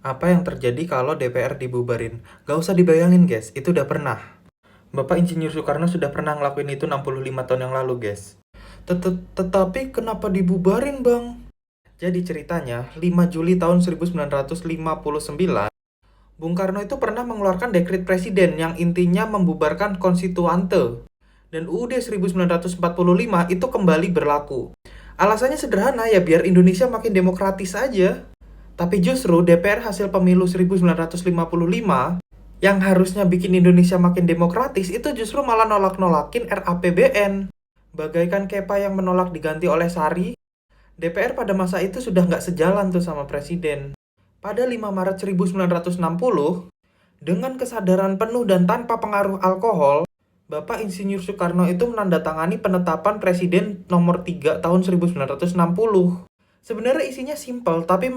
Apa yang terjadi kalau DPR dibubarin? Gak usah dibayangin guys, itu udah pernah. Bapak Insinyur Soekarno sudah pernah ngelakuin itu 65 tahun yang lalu guys. Tetapi kenapa dibubarin bang? Jadi ceritanya, 5 Juli tahun 1959, Bung Karno itu pernah mengeluarkan dekret presiden yang intinya membubarkan konstituante. Dan UUD 1945 itu kembali berlaku. Alasannya sederhana ya, biar Indonesia makin demokratis aja. Tapi justru DPR hasil pemilu 1955 yang harusnya bikin Indonesia makin demokratis itu justru malah nolak-nolakin RAPBN. Bagaikan Kepa yang menolak diganti oleh Sari, DPR pada masa itu sudah nggak sejalan tuh sama presiden. Pada 5 Maret 1960, dengan kesadaran penuh dan tanpa pengaruh alkohol, Bapak Insinyur Soekarno itu menandatangani penetapan Presiden nomor 3 tahun 1960. Sebenarnya isinya simpel tapi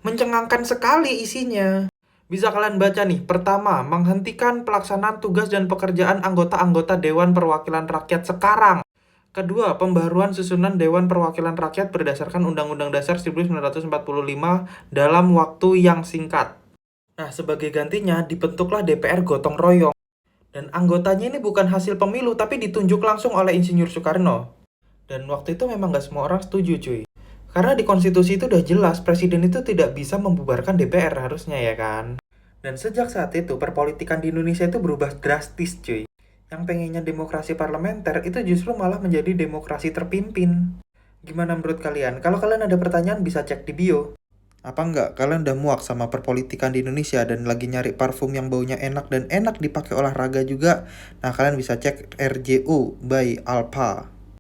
mencengangkan sekali isinya. Bisa kalian baca nih. Pertama, menghentikan pelaksanaan tugas dan pekerjaan anggota-anggota Dewan Perwakilan Rakyat sekarang. Kedua, pembaruan susunan Dewan Perwakilan Rakyat berdasarkan Undang-Undang Dasar 1945 dalam waktu yang singkat. Nah, sebagai gantinya dibentuklah DPR gotong royong. Dan anggotanya ini bukan hasil pemilu, tapi ditunjuk langsung oleh Insinyur Soekarno. Dan waktu itu memang nggak semua orang setuju cuy. Karena di konstitusi itu udah jelas, presiden itu tidak bisa membubarkan DPR harusnya ya kan. Dan sejak saat itu, perpolitikan di Indonesia itu berubah drastis cuy. Yang pengennya demokrasi parlementer itu justru malah menjadi demokrasi terpimpin. Gimana menurut kalian? Kalau kalian ada pertanyaan bisa cek di bio. Apa enggak kalian udah muak sama perpolitikan di Indonesia dan lagi nyari parfum yang baunya enak dan enak dipakai olahraga juga? Nah, kalian bisa cek RJU by Alpha.